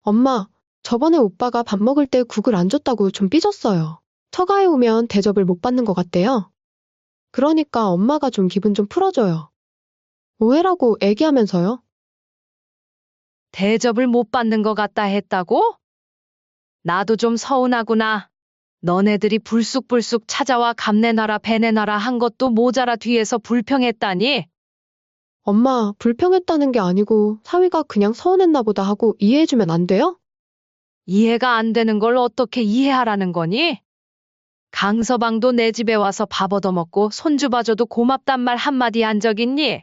엄마, 저번에 오빠가 밥 먹을 때 국을 안 줬다고 좀 삐졌어요. 처가에 오면 대접을 못 받는 것 같대요. 그러니까 엄마가 좀 기분 좀 풀어줘요. 오해라고 애기하면서요. 대접을 못 받는 것 같다 했다고? 나도 좀 서운하구나. 너네들이 불쑥불쑥 찾아와 감 내놔라 배 내놔라 한 것도 모자라 뒤에서 불평했다니? 엄마, 불평했다는 게 아니고 사위가 그냥 서운했나 보다 하고 이해해주면 안 돼요? 이해가 안 되는 걸 어떻게 이해하라는 거니? 강서방도 내 집에 와서 밥 얻어먹고 손주 봐줘도 고맙단 말 한마디 한 적 있니?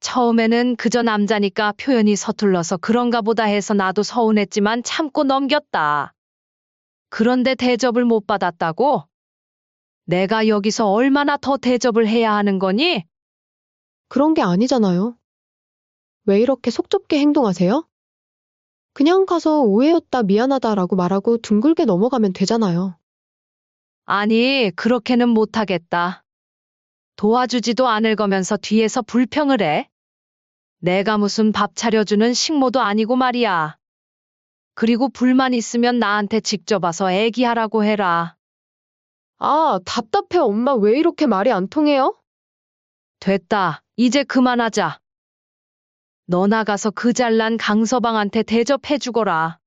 처음에는 그저 남자니까 표현이 서툴러서 그런가 보다 해서 나도 서운했지만 참고 넘겼다. 그런데 대접을 못 받았다고? 내가 여기서 얼마나 더 대접을 해야 하는 거니? 그런 게 아니잖아요. 왜 이렇게 속 좁게 행동하세요? 그냥 가서 오해였다 미안하다라고 말하고 둥글게 넘어가면 되잖아요. 아니, 그렇게는 못하겠다. 도와주지도 않을 거면서 뒤에서 불평을 해? 내가 무슨 밥 차려주는 식모도 아니고 말이야. 그리고 불만 있으면 나한테 직접 와서 애기하라고 해라. 아, 답답해. 엄마 왜 이렇게 말이 안 통해요? 됐다. 이제 그만하자. 너 나가서 그 잘난 강서방한테 대접해주거라.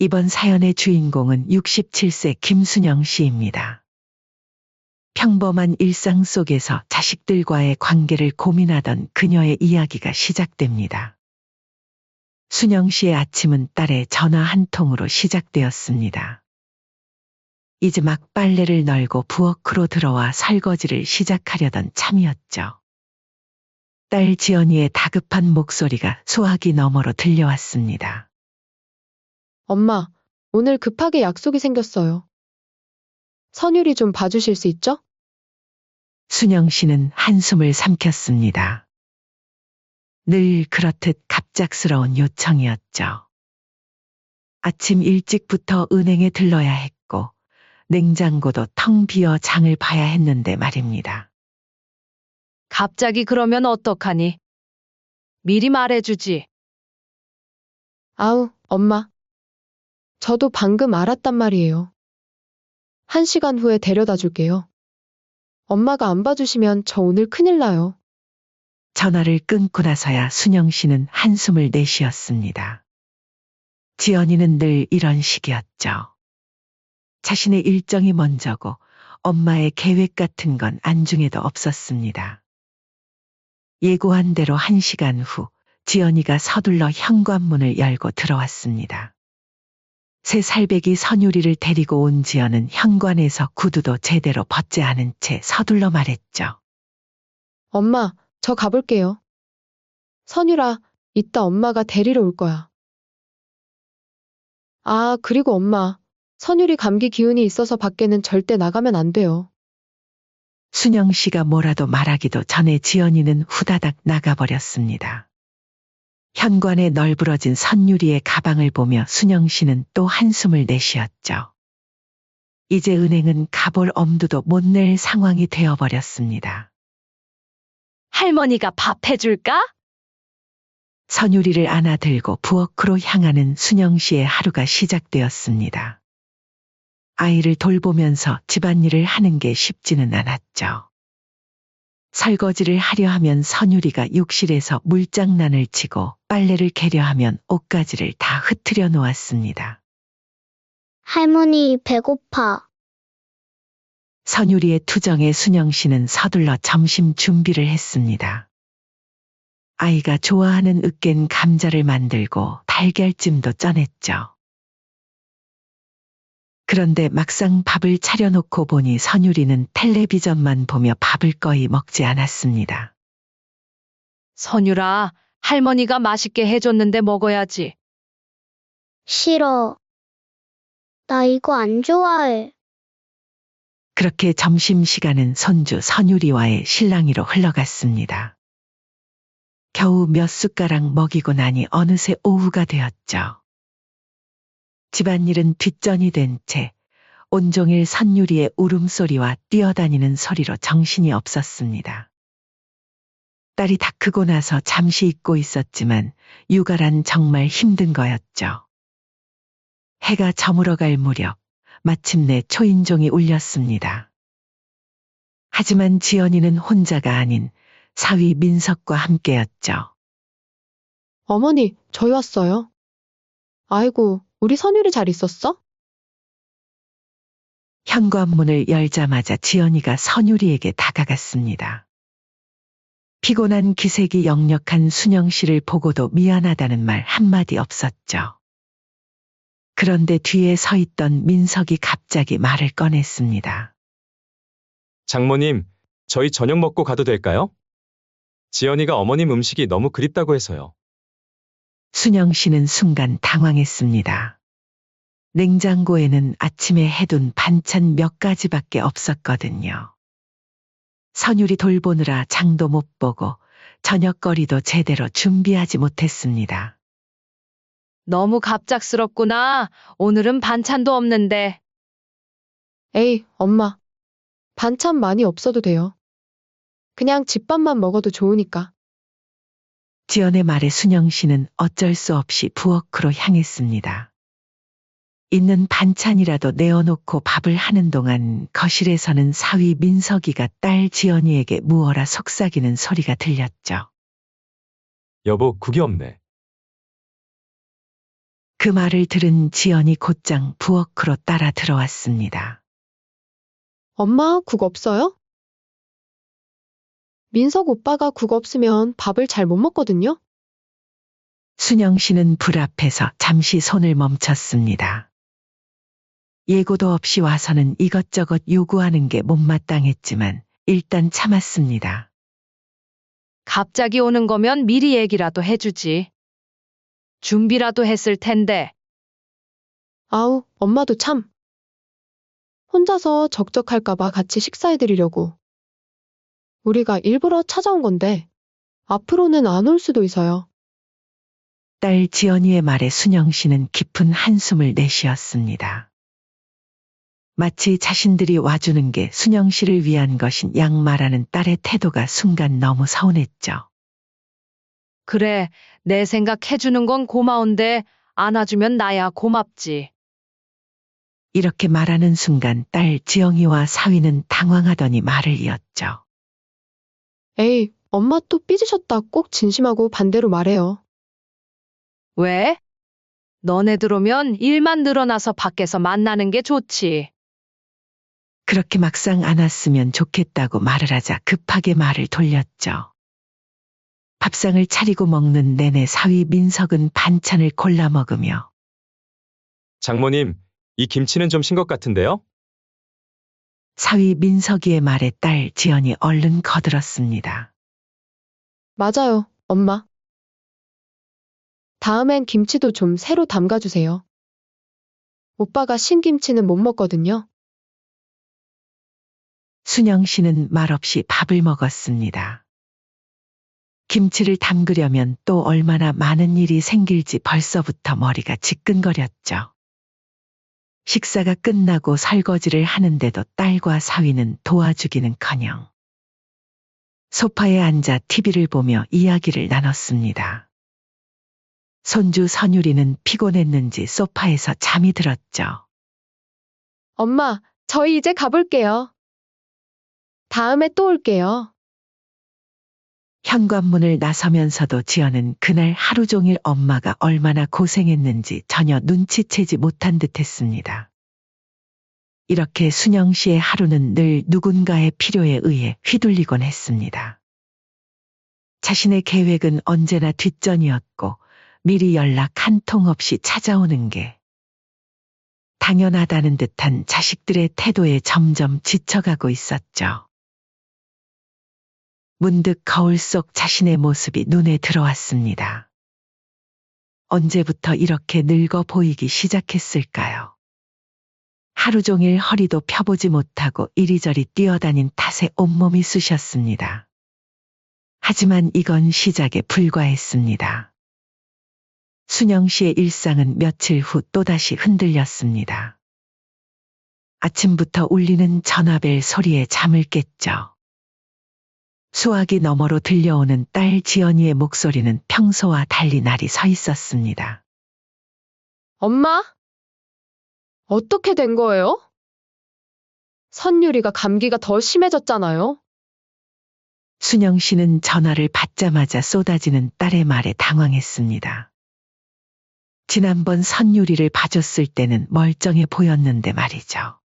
이번 사연의 주인공은 67세 김순영 씨입니다. 평범한 일상 속에서 자식들과의 관계를 고민하던 그녀의 이야기가 시작됩니다. 순영 씨의 아침은 딸의 전화 한 통으로 시작되었습니다. 이제 막 빨래를 널고 부엌으로 들어와 설거지를 시작하려던 참이었죠. 딸 지연이의 다급한 목소리가 소화기 너머로 들려왔습니다. 엄마, 오늘 급하게 약속이 생겼어요. 선율이 좀 봐주실 수 있죠? 순영 씨는 한숨을 삼켰습니다. 늘 그렇듯 갑작스러운 요청이었죠. 아침 일찍부터 은행에 들러야 했고 냉장고도 텅 비어 장을 봐야 했는데 말입니다. 갑자기 그러면 어떡하니? 미리 말해주지. 아우, 엄마. 저도 방금 알았단 말이에요. 1시간 후에 데려다 줄게요. 엄마가 안 봐주시면 저 오늘 큰일 나요. 전화를 끊고 나서야 순영 씨는 한숨을 내쉬었습니다. 지연이는 늘 이런 식이었죠. 자신의 일정이 먼저고 엄마의 계획 같은 건 안중에도 없었습니다. 예고한 대로 1시간 후 지연이가 서둘러 현관문을 열고 들어왔습니다. 새 살배기 선유리를 데리고 온 지연은 현관에서 구두도 제대로 벗지 않은 채 서둘러 말했죠. 엄마, 저 가볼게요. 선율아, 이따 엄마가 데리러 올 거야. 아, 그리고 엄마. 선율이 감기 기운이 있어서 밖에는 절대 나가면 안 돼요. 순영 씨가 뭐라도 말하기도 전에 지연이는 후다닥 나가버렸습니다. 현관에 널브러진 선유리의 가방을 보며 순영 씨는 또 한숨을 내쉬었죠. 이제 은행은 가볼 엄두도 못 낼 상황이 되어버렸습니다. 할머니가 밥 해줄까? 선유리를 안아들고 부엌으로 향하는 순영 씨의 하루가 시작되었습니다. 아이를 돌보면서 집안일을 하는 게 쉽지는 않았죠. 설거지를 하려 하면 선유리가 욕실에서 물장난을 치고 빨래를 개려 하면 옷가지를 다 흐트려 놓았습니다. 할머니, 배고파. 선유리의 투정에 순영 씨는 서둘러 점심 준비를 했습니다. 아이가 좋아하는 으깬 감자를 만들고 달걀찜도 쪄냈죠. 그런데 막상 밥을 차려놓고 보니 선유리는 텔레비전만 보며 밥을 거의 먹지 않았습니다. 선율아, 할머니가 맛있게 해줬는데 먹어야지. 싫어. 나 이거 안 좋아해. 그렇게 점심시간은 손주 선유리와의 실랑이로 흘러갔습니다. 겨우 몇 숟가락 먹이고 나니 어느새 오후가 되었죠. 집안일은 뒷전이 된 채 온종일 선유리의 울음소리와 뛰어다니는 소리로 정신이 없었습니다. 딸이 다 크고 나서 잠시 잊고 있었지만 육아란 정말 힘든 거였죠. 해가 저물어갈 무렵 마침내 초인종이 울렸습니다. 하지만 지연이는 혼자가 아닌 사위 민석과 함께였죠. 어머니, 저희 왔어요. 아이고, 우리 선율이 잘 있었어? 현관문을 열자마자 지연이가 선유리에게 다가갔습니다. 피곤한 기색이 역력한 순영 씨를 보고도 미안하다는 말 한마디 없었죠. 그런데 뒤에 서 있던 민석이 갑자기 말을 꺼냈습니다. 장모님, 저희 저녁 먹고 가도 될까요? 지연이가 어머님 음식이 너무 그립다고 해서요. 순영 씨는 순간 당황했습니다. 냉장고에는 아침에 해둔 반찬 몇 가지밖에 없었거든요. 선율이 돌보느라 장도 못 보고 저녁거리도 제대로 준비하지 못했습니다. 너무 갑작스럽구나. 오늘은 반찬도 없는데. 에이, 엄마. 반찬 많이 없어도 돼요. 그냥 집밥만 먹어도 좋으니까. 지연의 말에 순영 씨는 어쩔 수 없이 부엌으로 향했습니다. 있는 반찬이라도 내어놓고 밥을 하는 동안 거실에서는 사위 민석이가 딸 지연이에게 무어라 속삭이는 소리가 들렸죠. 여보, 국이 없네. 그 말을 들은 지연이 곧장 부엌으로 따라 들어왔습니다. 엄마, 국 없어요? 민석 오빠가 국 없으면 밥을 잘 못 먹거든요? 순영 씨는 불 앞에서 잠시 손을 멈췄습니다. 예고도 없이 와서는 이것저것 요구하는 게 못마땅했지만 일단 참았습니다. 갑자기 오는 거면 미리 얘기라도 해주지. 준비라도 했을 텐데. 아우, 엄마도 참. 혼자서 적적할까봐 같이 식사해드리려고. 우리가 일부러 찾아온 건데, 앞으로는 안 올 수도 있어요. 딸 지연이의 말에 순영 씨는 깊은 한숨을 내쉬었습니다. 마치 자신들이 와주는 게 순영 씨를 위한 것인 양 말하는 딸의 태도가 순간 너무 서운했죠. 그래, 내 생각 해주는 건 고마운데 안아주면 나야 고맙지. 이렇게 말하는 순간 딸 지영이와 사위는 당황하더니 말을 이었죠. 에이, 엄마 또 삐지셨다 꼭 진심하고 반대로 말해요. 왜? 너네들 오면 일만 늘어나서 밖에서 만나는 게 좋지. 그렇게 막상 안았으면 좋겠다고 말을 하자 급하게 말을 돌렸죠. 밥상을 차리고 먹는 내내 사위 민석은 반찬을 골라 먹으며 장모님, 이 김치는 좀 신 것 같은데요? 사위 민석이의 말에 딸 지연이 얼른 거들었습니다. 맞아요, 엄마. 다음엔 김치도 좀 새로 담가주세요. 오빠가 신김치는 못 먹거든요. 순영 씨는 말없이 밥을 먹었습니다. 김치를 담그려면 또 얼마나 많은 일이 생길지 벌써부터 머리가 지끈거렸죠. 식사가 끝나고 설거지를 하는데도 딸과 사위는 도와주기는커녕 소파에 앉아 TV를 보며 이야기를 나눴습니다. 손주 선유리는 피곤했는지 소파에서 잠이 들었죠. 엄마, 저희 이제 가볼게요. 다음에 또 올게요. 현관문을 나서면서도 지연은 그날 하루 종일 엄마가 얼마나 고생했는지 전혀 눈치채지 못한 듯했습니다. 이렇게 순영 씨의 하루는 늘 누군가의 필요에 의해 휘둘리곤 했습니다. 자신의 계획은 언제나 뒷전이었고 미리 연락 한 통 없이 찾아오는 게 당연하다는 듯한 자식들의 태도에 점점 지쳐가고 있었죠. 문득 거울 속 자신의 모습이 눈에 들어왔습니다. 언제부터 이렇게 늙어 보이기 시작했을까요? 하루 종일 허리도 펴보지 못하고 이리저리 뛰어다닌 탓에 온몸이 쑤셨습니다. 하지만 이건 시작에 불과했습니다. 순영 씨의 일상은 며칠 후 또다시 흔들렸습니다. 아침부터 울리는 전화벨 소리에 잠을 깼죠. 수화기 너머로 들려오는 딸 지연이의 목소리는 평소와 달리 날이 서 있었습니다. 엄마? 어떻게 된 거예요? 선율이가 감기가 더 심해졌잖아요. 순영 씨는 전화를 받자마자 쏟아지는 딸의 말에 당황했습니다. 지난번 선율이를 봐줬을 때는 멀쩡해 보였는데 말이죠.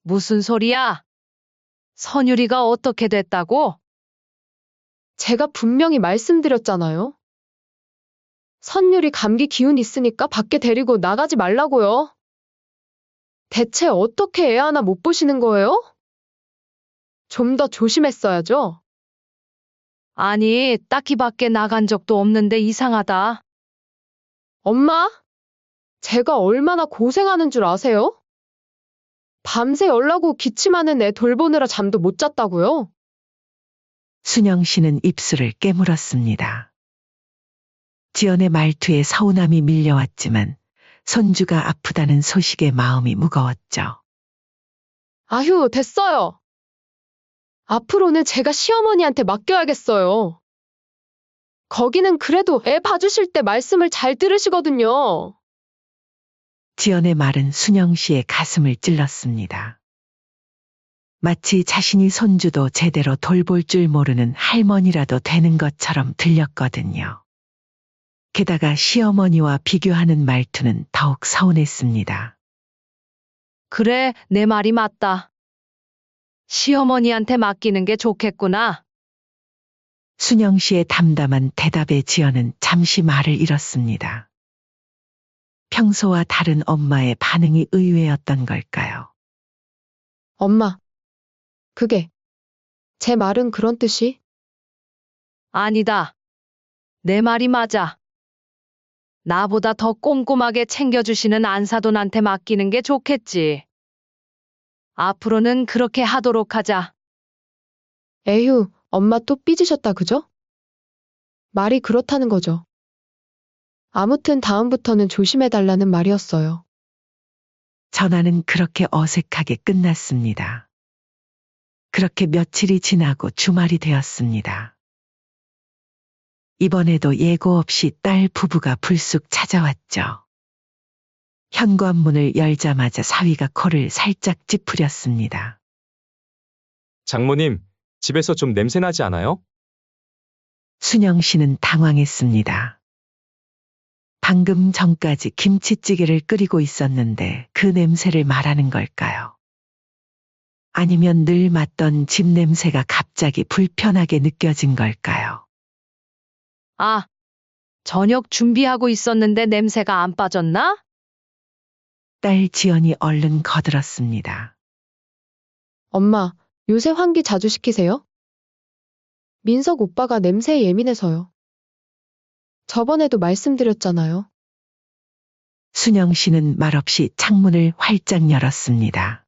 무슨 소리야? 선율이가 어떻게 됐다고? 제가 분명히 말씀드렸잖아요. 선율이 감기 기운 있으니까 밖에 데리고 나가지 말라고요. 대체 어떻게 애 하나 못 보시는 거예요? 좀 더 조심했어야죠. 아니, 딱히 밖에 나간 적도 없는데 이상하다. 엄마, 제가 얼마나 고생하는 줄 아세요? 밤새 열나고 기침하는 애 돌보느라 잠도 못 잤다고요? 순영 씨는 입술을 깨물었습니다. 지연의 말투에 서운함이 밀려왔지만 손주가 아프다는 소식에 마음이 무거웠죠. 아휴, 됐어요. 앞으로는 제가 시어머니한테 맡겨야겠어요. 거기는 그래도 애 봐주실 때 말씀을 잘 들으시거든요. 지연의 말은 순영 씨의 가슴을 찔렀습니다. 마치 자신이 손주도 제대로 돌볼 줄 모르는 할머니라도 되는 것처럼 들렸거든요. 게다가 시어머니와 비교하는 말투는 더욱 서운했습니다. 그래, 내 말이 맞다. 시어머니한테 맡기는 게 좋겠구나. 순영 씨의 담담한 대답에 지연은 잠시 말을 잃었습니다. 평소와 다른 엄마의 반응이 의외였던 걸까요? 엄마, 그게, 제 말은 그런 뜻이? 아니다. 내 말이 맞아. 나보다 더 꼼꼼하게 챙겨주시는 안사돈한테 맡기는 게 좋겠지. 앞으로는 그렇게 하도록 하자. 에휴, 엄마 또 삐지셨다, 그죠? 말이 그렇다는 거죠. 아무튼 다음부터는 조심해달라는 말이었어요. 전화는 그렇게 어색하게 끝났습니다. 그렇게 며칠이 지나고 주말이 되었습니다. 이번에도 예고 없이 딸 부부가 불쑥 찾아왔죠. 현관문을 열자마자 사위가 코를 살짝 찌푸렸습니다. 장모님, 집에서 좀 냄새 나지 않아요? 순영 씨는 당황했습니다. 방금 전까지 김치찌개를 끓이고 있었는데 그 냄새를 말하는 걸까요? 아니면 늘 맡던 집 냄새가 갑자기 불편하게 느껴진 걸까요? 아, 저녁 준비하고 있었는데 냄새가 안 빠졌나? 딸 지연이 얼른 거들었습니다. 엄마, 요새 환기 자주 시키세요? 민석 오빠가 냄새에 예민해서요. 저번에도 말씀드렸잖아요. 순영 씨는 말없이 창문을 활짝 열었습니다.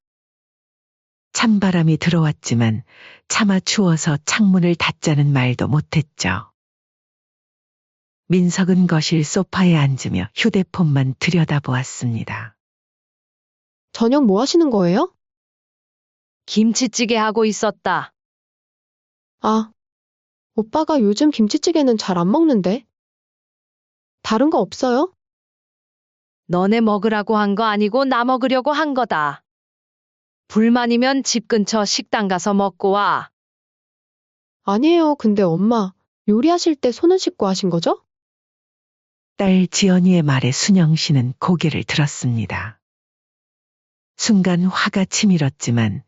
찬바람이 들어왔지만 차마 추워서 창문을 닫자는 말도 못했죠. 민석은 거실 소파에 앉으며 휴대폰만 들여다보았습니다. 저녁 뭐 하시는 거예요? 김치찌개 하고 있었다. 아, 오빠가 요즘 김치찌개는 잘 안 먹는데. 다른 거 없어요? 너네 먹으라고 한 거 아니고 나 먹으려고 한 거다. 불만이면 집 근처 식당 가서 먹고 와. 아니에요. 근데 엄마, 요리하실 때 손은 씻고 하신 거죠? 딸 지연이의 말에 순영 씨는 고개를 들었습니다. 순간 화가 치밀었지만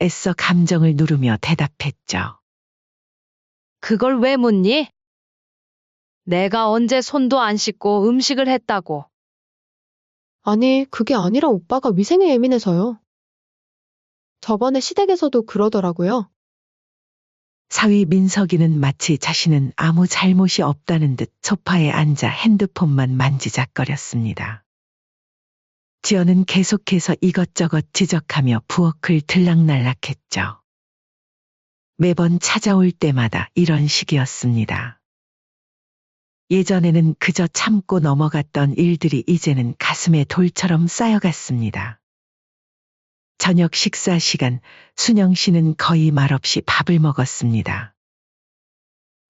애써 감정을 누르며 대답했죠. 그걸 왜 묻니? 내가 언제 손도 안 씻고 음식을 했다고. 아니, 그게 아니라 오빠가 위생에 예민해서요. 저번에 시댁에서도 그러더라고요. 사위 민석이는 마치 자신은 아무 잘못이 없다는 듯 소파에 앉아 핸드폰만 만지작거렸습니다. 지연은 계속해서 이것저것 지적하며 부엌을 들락날락했죠. 매번 찾아올 때마다 이런 식이었습니다. 예전에는 그저 참고 넘어갔던 일들이 이제는 가슴에 돌처럼 쌓여갔습니다. 저녁 식사 시간, 순영 씨는 거의 말없이 밥을 먹었습니다.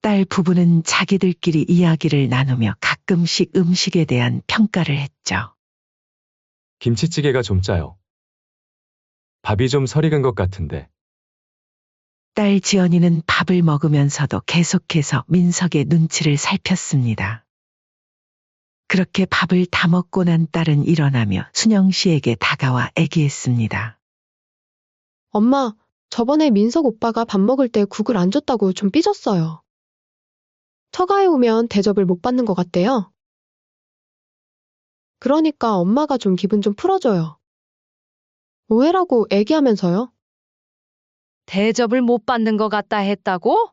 딸 부부는 자기들끼리 이야기를 나누며 가끔씩 음식에 대한 평가를 했죠. 김치찌개가 좀 짜요. 밥이 좀 설익은 것 같은데. 딸 지연이는 밥을 먹으면서도 계속해서 민석의 눈치를 살폈습니다. 그렇게 밥을 다 먹고 난 딸은 일어나며 순영 씨에게 다가와 애기했습니다. 엄마, 저번에 민석 오빠가 밥 먹을 때 국을 안 줬다고 좀 삐졌어요. 처가에 오면 대접을 못 받는 것 같대요. 그러니까 엄마가 좀 기분 좀 풀어줘요. 오해라고 애기하면서요. 대접을 못 받는 것 같다 했다고?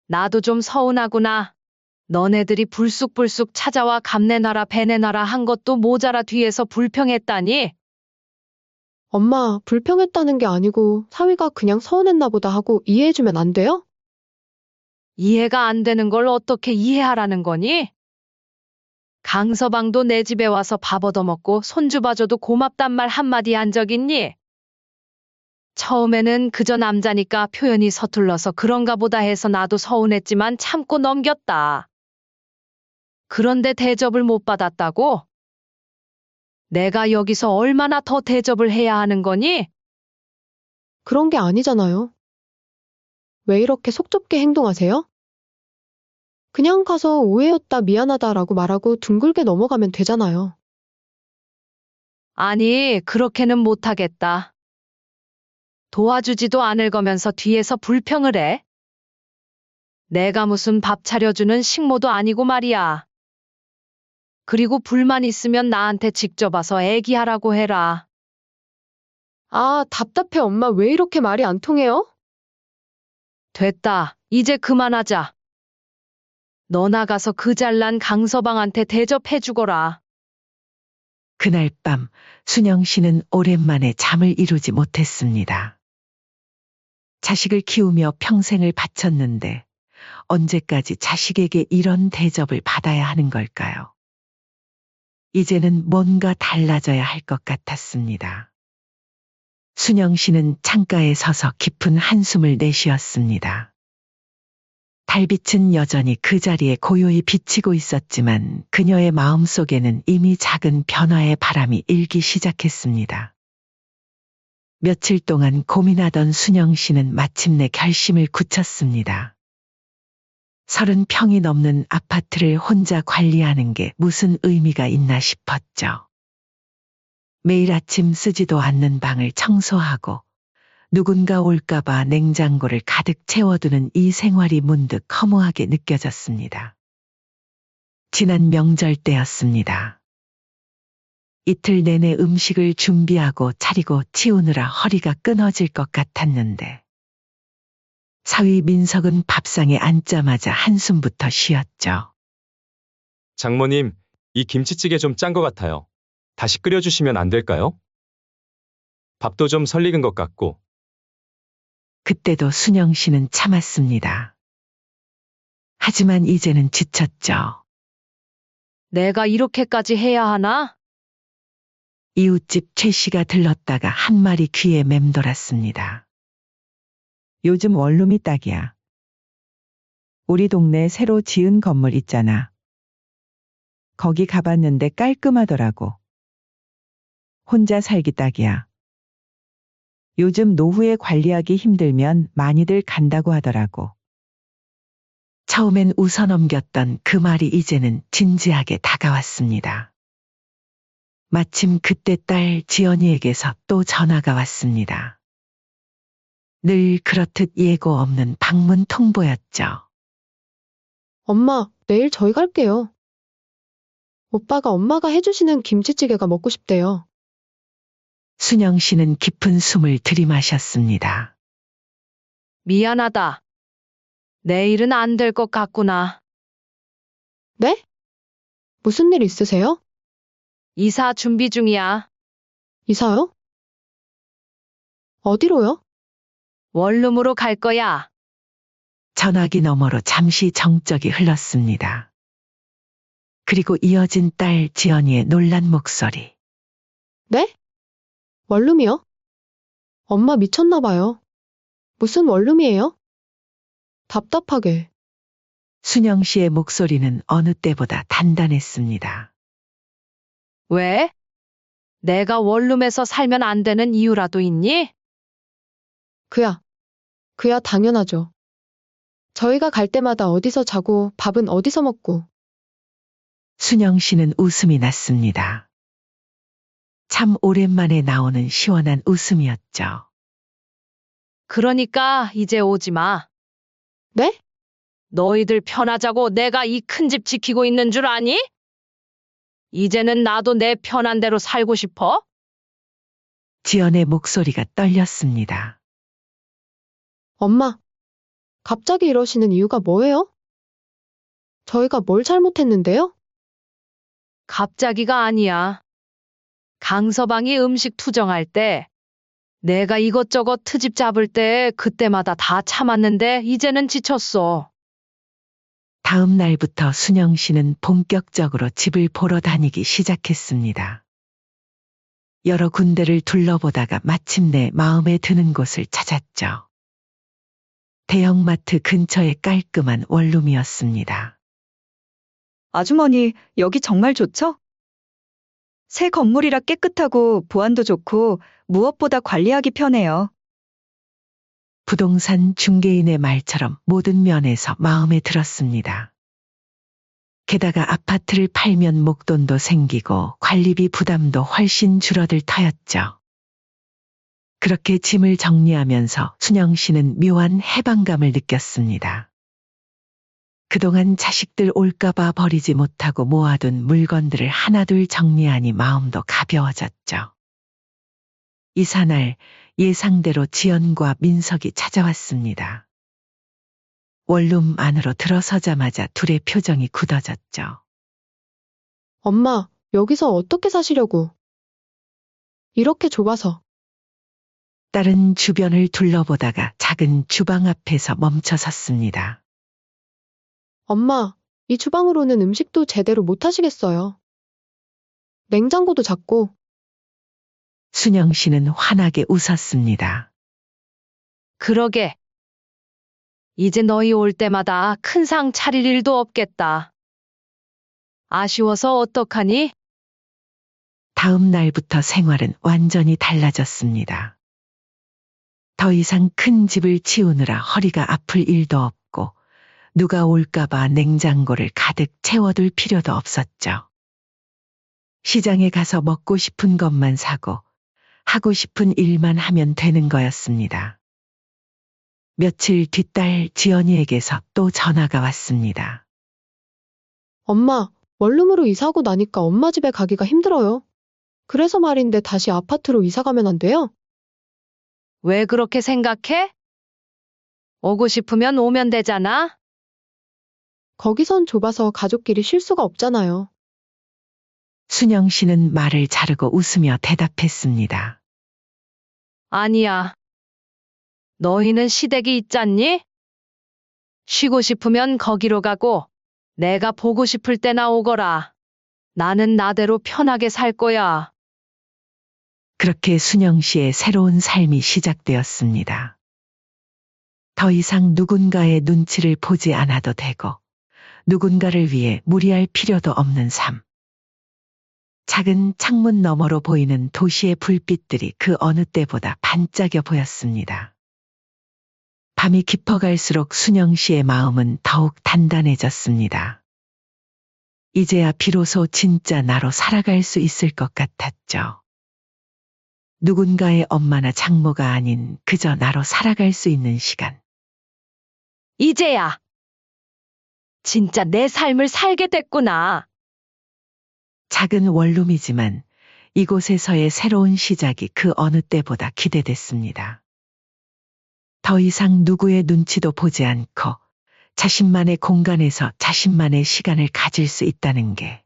나도 좀 서운하구나. 너네들이 불쑥불쑥 찾아와 감 내놔라 배 내놔라 한 것도 모자라 뒤에서 불평했다니? 엄마, 불평했다는 게 아니고 사위가 그냥 서운했나 보다 하고 이해해주면 안 돼요? 이해가 안 되는 걸 어떻게 이해하라는 거니? 강서방도 내 집에 와서 밥 얻어먹고 손주 봐줘도 고맙단 말 한마디 한 적 있니? 처음에는 그저 남자니까 표현이 서툴러서 그런가 보다 해서 나도 서운했지만 참고 넘겼다. 그런데 대접을 못 받았다고? 내가 여기서 얼마나 더 대접을 해야 하는 거니? 그런 게 아니잖아요. 왜 이렇게 속 좁게 행동하세요? 그냥 가서 오해였다 미안하다라고 말하고 둥글게 넘어가면 되잖아요. 아니, 그렇게는 못하겠다. 도와주지도 않을 거면서 뒤에서 불평을 해? 내가 무슨 밥 차려주는 식모도 아니고 말이야. 그리고 불만 있으면 나한테 직접 와서 애기하라고 해라. 아, 답답해 엄마 왜 이렇게 말이 안 통해요? 됐다. 이제 그만하자. 너 나가서 그 잘난 강서방한테 대접해 주거라. 그날 밤 순영 씨는 오랜만에 잠을 이루지 못했습니다. 자식을 키우며 평생을 바쳤는데 언제까지 자식에게 이런 대접을 받아야 하는 걸까요? 이제는 뭔가 달라져야 할 것 같았습니다. 순영 씨는 창가에 서서 깊은 한숨을 내쉬었습니다. 달빛은 여전히 그 자리에 고요히 비치고 있었지만 그녀의 마음속에는 이미 작은 변화의 바람이 일기 시작했습니다. 며칠 동안 고민하던 순영 씨는 마침내 결심을 굳혔습니다. 30평이 넘는 아파트를 혼자 관리하는 게 무슨 의미가 있나 싶었죠. 매일 아침 쓰지도 않는 방을 청소하고 누군가 올까봐 냉장고를 가득 채워두는 이 생활이 문득 허무하게 느껴졌습니다. 지난 명절 때였습니다. 이틀 내내 음식을 준비하고 차리고 치우느라 허리가 끊어질 것 같았는데 사위 민석은 밥상에 앉자마자 한숨부터 쉬었죠. 장모님, 이 김치찌개 좀 짠 것 같아요. 다시 끓여주시면 안 될까요? 밥도 좀 설익은 것 같고. 그때도 순영 씨는 참았습니다. 하지만 이제는 지쳤죠. 내가 이렇게까지 해야 하나? 이웃집 최 씨가 들렀다가 한 말이 귀에 맴돌았습니다. 요즘 원룸이 딱이야. 우리 동네 새로 지은 건물 있잖아. 거기 가봤는데 깔끔하더라고. 혼자 살기 딱이야. 요즘 노후에 관리하기 힘들면 많이들 간다고 하더라고. 처음엔 웃어넘겼던 그 말이 이제는 진지하게 다가왔습니다. 마침 그때 딸 지연이에게서 또 전화가 왔습니다. 늘 그렇듯 예고 없는 방문 통보였죠. 엄마, 내일 저희 갈게요. 오빠가 엄마가 해주시는 김치찌개가 먹고 싶대요. 순영 씨는 깊은 숨을 들이마셨습니다. 미안하다. 내일은 안 될 것 같구나. 네? 무슨 일 있으세요? 이사 준비 중이야. 이사요? 어디로요? 원룸으로 갈 거야. 전화기 너머로 잠시 정적이 흘렀습니다. 그리고 이어진 딸 지연이의 놀란 목소리. 네? 원룸이요? 엄마 미쳤나 봐요. 무슨 원룸이에요? 답답하게. 순영 씨의 목소리는 어느 때보다 단단했습니다. 왜? 내가 원룸에서 살면 안 되는 이유라도 있니? 그야 당연하죠. 저희가 갈 때마다 어디서 자고 밥은 어디서 먹고. 순영 씨는 웃음이 났습니다. 참 오랜만에 나오는 시원한 웃음이었죠. 그러니까 이제 오지 마. 네? 너희들 편하자고 내가 이 큰 집 지키고 있는 줄 아니? 이제는 나도 내 편한 대로 살고 싶어? 지연의 목소리가 떨렸습니다. 엄마, 갑자기 이러시는 이유가 뭐예요? 저희가 뭘 잘못했는데요? 갑자기가 아니야. 강서방이 음식 투정할 때, 내가 이것저것 트집 잡을 때 그때마다 다 참았는데 이제는 지쳤어. 다음 날부터 순영 씨는 본격적으로 집을 보러 다니기 시작했습니다. 여러 군데를 둘러보다가 마침내 마음에 드는 곳을 찾았죠. 대형마트 근처의 깔끔한 원룸이었습니다. 아주머니, 여기 정말 좋죠? 새 건물이라 깨끗하고 보안도 좋고 무엇보다 관리하기 편해요. 부동산 중개인의 말처럼 모든 면에서 마음에 들었습니다. 게다가 아파트를 팔면 목돈도 생기고 관리비 부담도 훨씬 줄어들 터였죠. 그렇게 짐을 정리하면서 순영 씨는 묘한 해방감을 느꼈습니다. 그동안 자식들 올까봐 버리지 못하고 모아둔 물건들을 하나둘 정리하니 마음도 가벼워졌죠. 이사날 예상대로 지연과 민석이 찾아왔습니다. 원룸 안으로 들어서자마자 둘의 표정이 굳어졌죠. 엄마, 여기서 어떻게 사시려고? 이렇게 좁아서. 딸은 주변을 둘러보다가 작은 주방 앞에서 멈춰 섰습니다. 엄마, 이 주방으로는 음식도 제대로 못 하시겠어요. 냉장고도 작고. 순영 씨는 환하게 웃었습니다. 그러게. 이제 너희 올 때마다 큰 상 차릴 일도 없겠다. 아쉬워서 어떡하니? 다음 날부터 생활은 완전히 달라졌습니다. 더 이상 큰 집을 치우느라 허리가 아플 일도 없고 누가 올까봐 냉장고를 가득 채워둘 필요도 없었죠. 시장에 가서 먹고 싶은 것만 사고 하고 싶은 일만 하면 되는 거였습니다. 며칠 뒤 딸 지연이에게서 또 전화가 왔습니다. 엄마, 원룸으로 이사하고 나니까 엄마 집에 가기가 힘들어요. 그래서 말인데 다시 아파트로 이사 가면 안 돼요? 왜 그렇게 생각해? 오고 싶으면 오면 되잖아. 거기선 좁아서 가족끼리 쉴 수가 없잖아요. 순영 씨는 말을 자르고 웃으며 대답했습니다. 아니야. 너희는 시댁이 있잖니? 쉬고 싶으면 거기로 가고 내가 보고 싶을 때나 오거라. 나는 나대로 편하게 살 거야. 그렇게 순영 씨의 새로운 삶이 시작되었습니다. 더 이상 누군가의 눈치를 보지 않아도 되고 누군가를 위해 무리할 필요도 없는 삶. 작은 창문 너머로 보이는 도시의 불빛들이 그 어느 때보다 반짝여 보였습니다. 밤이 깊어갈수록 순영 씨의 마음은 더욱 단단해졌습니다. 이제야 비로소 진짜 나로 살아갈 수 있을 것 같았죠. 누군가의 엄마나 장모가 아닌 그저 나로 살아갈 수 있는 시간. 이제야. 진짜 내 삶을 살게 됐구나. 작은 원룸이지만 이곳에서의 새로운 시작이 그 어느 때보다 기대됐습니다. 더 이상 누구의 눈치도 보지 않고 자신만의 공간에서 자신만의 시간을 가질 수 있다는 게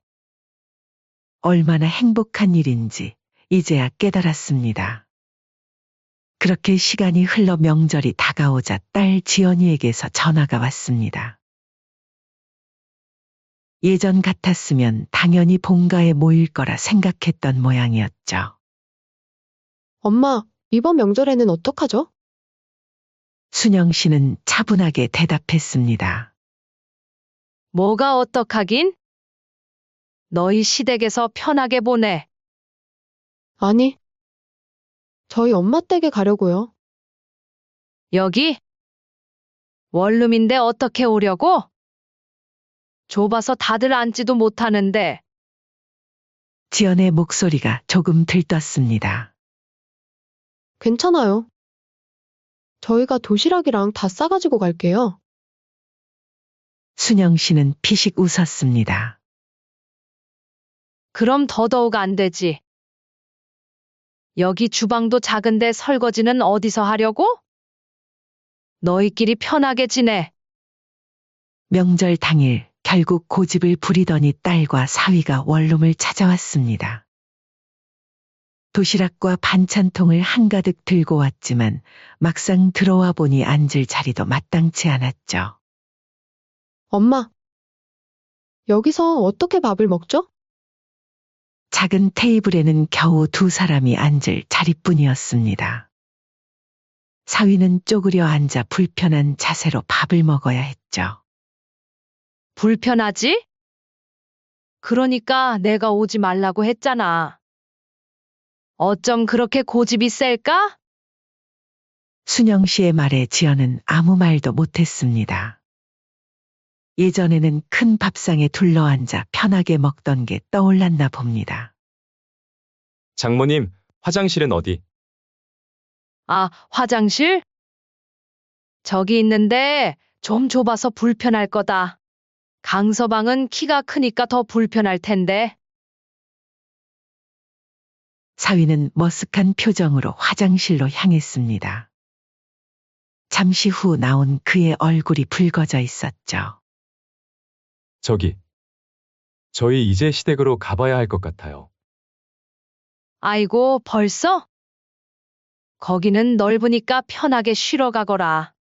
얼마나 행복한 일인지 이제야 깨달았습니다. 그렇게 시간이 흘러 명절이 다가오자 딸 지연이에게서 전화가 왔습니다. 예전 같았으면 당연히 본가에 모일 거라 생각했던 모양이었죠. 엄마, 이번 명절에는 어떡하죠? 순영 씨는 차분하게 대답했습니다. 뭐가 어떡하긴? 너희 시댁에서 편하게 보내. 아니, 저희 엄마 댁에 가려고요. 여기? 원룸인데 어떻게 오려고? 좁아서 다들 앉지도 못하는데. 지연의 목소리가 조금 들떴습니다. 괜찮아요. 저희가 도시락이랑 다 싸가지고 갈게요. 순영 씨는 피식 웃었습니다. 그럼 더더욱 안 되지. 여기 주방도 작은데 설거지는 어디서 하려고? 너희끼리 편하게 지내. 명절 당일 결국 고집을 부리더니 딸과 사위가 원룸을 찾아왔습니다. 도시락과 반찬통을 한가득 들고 왔지만 막상 들어와 보니 앉을 자리도 마땅치 않았죠. 엄마, 여기서 어떻게 밥을 먹죠? 작은 테이블에는 겨우 두 사람이 앉을 자리뿐이었습니다. 사위는 쪼그려 앉아 불편한 자세로 밥을 먹어야 했죠. 불편하지? 그러니까 내가 오지 말라고 했잖아. 어쩜 그렇게 고집이 셀까? 순영 씨의 말에 지연은 아무 말도 못했습니다. 예전에는 큰 밥상에 둘러앉아 편하게 먹던 게 떠올랐나 봅니다. 장모님, 화장실은 어디? 아, 화장실? 저기 있는데 좀 좁아서 불편할 거다. 강서방은 키가 크니까 더 불편할 텐데. 사위는 머쓱한 표정으로 화장실로 향했습니다. 잠시 후 나온 그의 얼굴이 붉어져 있었죠. 저희 이제 시댁으로 가봐야 할 것 같아요. 아이고, 벌써? 거기는 넓으니까 편하게 쉬러 가거라.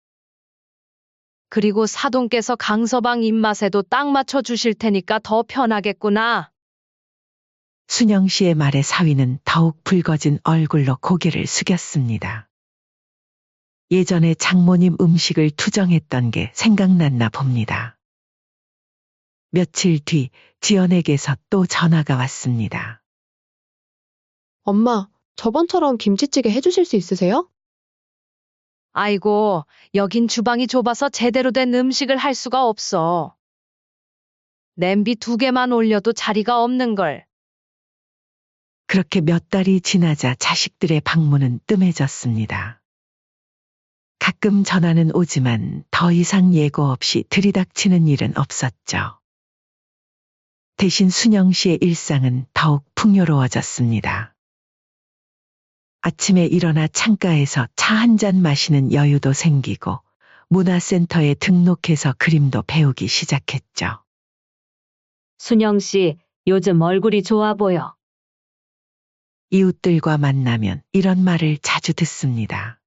그리고 사돈께서 강서방 입맛에도 딱 맞춰 주실 테니까 더 편하겠구나. 순영 씨의 말에 사위는 더욱 붉어진 얼굴로 고개를 숙였습니다. 예전에 장모님 음식을 투정했던 게 생각났나 봅니다. 며칠 뒤 지연에게서 또 전화가 왔습니다. 엄마, 저번처럼 김치찌개 해주실 수 있으세요? 아이고, 여긴 주방이 좁아서 제대로 된 음식을 할 수가 없어. 냄비 2개만 올려도 자리가 없는걸. 그렇게 몇 달이 지나자 자식들의 방문은 뜸해졌습니다. 가끔 전화는 오지만 더 이상 예고 없이 들이닥치는 일은 없었죠. 대신 순영 씨의 일상은 더욱 풍요로워졌습니다. 아침에 일어나 창가에서 차 한 잔 마시는 여유도 생기고 문화센터에 등록해서 그림도 배우기 시작했죠. 순영 씨, 요즘 얼굴이 좋아 보여. 이웃들과 만나면 이런 말을 자주 듣습니다.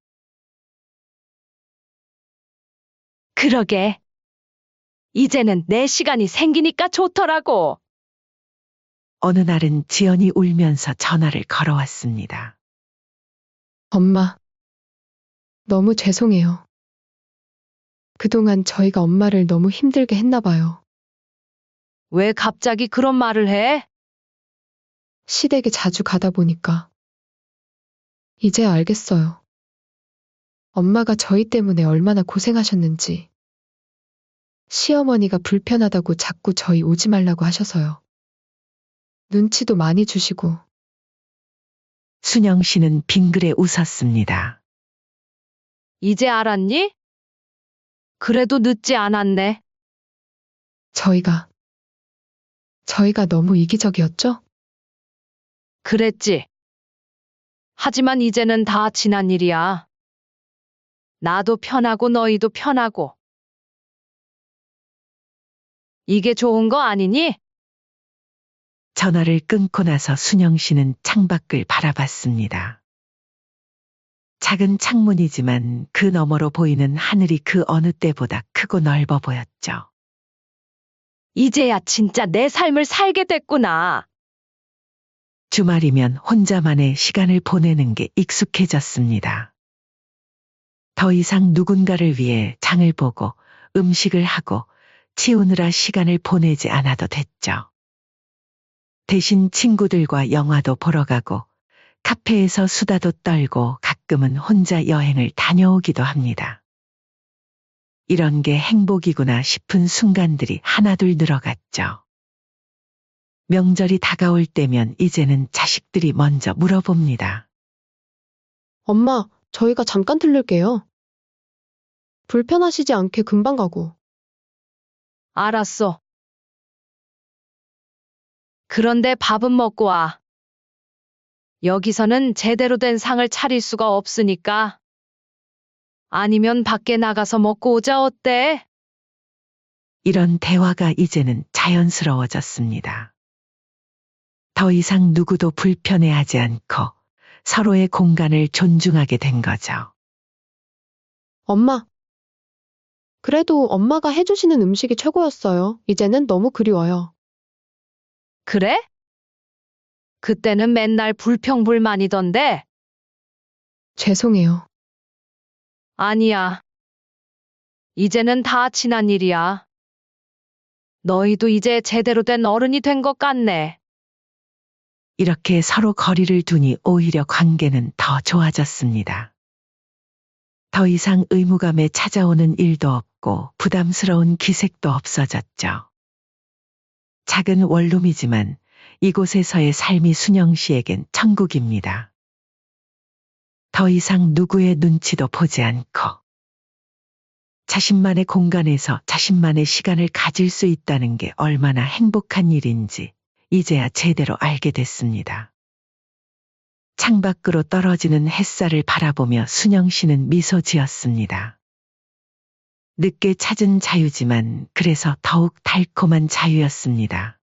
그러게. 이제는 내 시간이 생기니까 좋더라고. 어느 날은 지연이 울면서 전화를 걸어왔습니다. 엄마, 너무 죄송해요. 그동안 저희가 엄마를 너무 힘들게 했나 봐요. 왜 갑자기 그런 말을 해? 시댁에 자주 가다 보니까. 이제 알겠어요. 엄마가 저희 때문에 얼마나 고생하셨는지. 시어머니가 불편하다고 자꾸 저희 오지 말라고 하셔서요. 눈치도 많이 주시고. 순영 씨는 빙그레 웃었습니다. 이제 알았니? 그래도 늦지 않았네. 저희가 너무 이기적이었죠? 그랬지. 하지만 이제는 다 지난 일이야. 나도 편하고 너희도 편하고. 이게 좋은 거 아니니? 전화를 끊고 나서 순영 씨는 창밖을 바라봤습니다. 작은 창문이지만 그 너머로 보이는 하늘이 그 어느 때보다 크고 넓어 보였죠. 이제야 진짜 내 삶을 살게 됐구나. 주말이면 혼자만의 시간을 보내는 게 익숙해졌습니다. 더 이상 누군가를 위해 장을 보고 음식을 하고 치우느라 시간을 보내지 않아도 됐죠. 대신 친구들과 영화도 보러 가고 카페에서 수다도 떨고 가끔은 혼자 여행을 다녀오기도 합니다. 이런 게 행복이구나 싶은 순간들이 하나둘 늘어갔죠. 명절이 다가올 때면 이제는 자식들이 먼저 물어봅니다. 엄마, 저희가 잠깐 들를게요. 불편하시지 않게 금방 가고. 알았어. 그런데 밥은 먹고 와. 여기서는 제대로 된 상을 차릴 수가 없으니까. 아니면 밖에 나가서 먹고 오자 어때? 이런 대화가 이제는 자연스러워졌습니다. 더 이상 누구도 불편해하지 않고 서로의 공간을 존중하게 된 거죠. 엄마. 그래도 엄마가 해주시는 음식이 최고였어요. 이제는 너무 그리워요. 그래? 그때는 맨날 불평불만이던데. 죄송해요. 아니야. 이제는 다 지난 일이야. 너희도 이제 제대로 된 어른이 된 것 같네. 이렇게 서로 거리를 두니 오히려 관계는 더 좋아졌습니다. 더 이상 의무감에 찾아오는 일도 없고 부담스러운 기색도 없어졌죠. 작은 원룸이지만 이곳에서의 삶이 순영 씨에겐 천국입니다. 더 이상 누구의 눈치도 보지 않고 자신만의 공간에서 자신만의 시간을 가질 수 있다는 게 얼마나 행복한 일인지 이제야 제대로 알게 됐습니다. 창밖으로 떨어지는 햇살을 바라보며 순영 씨는 미소 지었습니다. 늦게 찾은 자유지만 그래서 더욱 달콤한 자유였습니다.